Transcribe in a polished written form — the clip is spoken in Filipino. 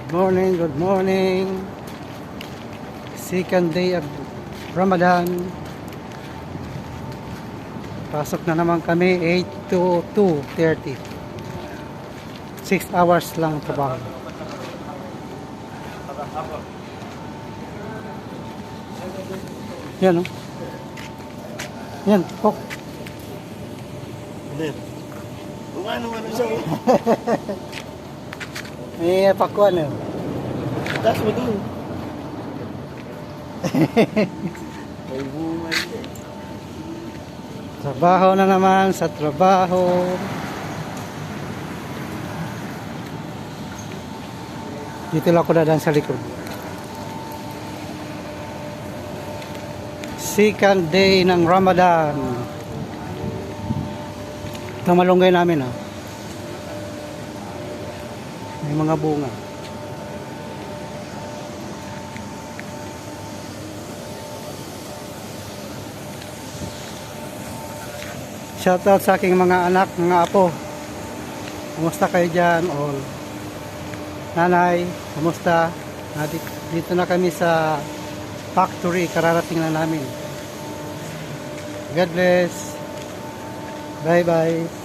Good morning. Second day of Ramadan. Pasok na naman kami 8 to 2:30. 6 hours lang trabaho. Yan oh. Yan, pok. Kung ano siya. May pakuan eh. Tas mo dun. May bunga siya. Trabaho na naman sa trabaho. Dito lang ako dadaan sa likod. Second day ng Ramadan. Ito malunggay namin ah. May mga bunga. Shoutout sa aking mga anak, mga apo. Kumusta kayo dyan? All. Nanay, kumusta? Dito na kami sa factory. Kararating na namin. God bless. Bye bye.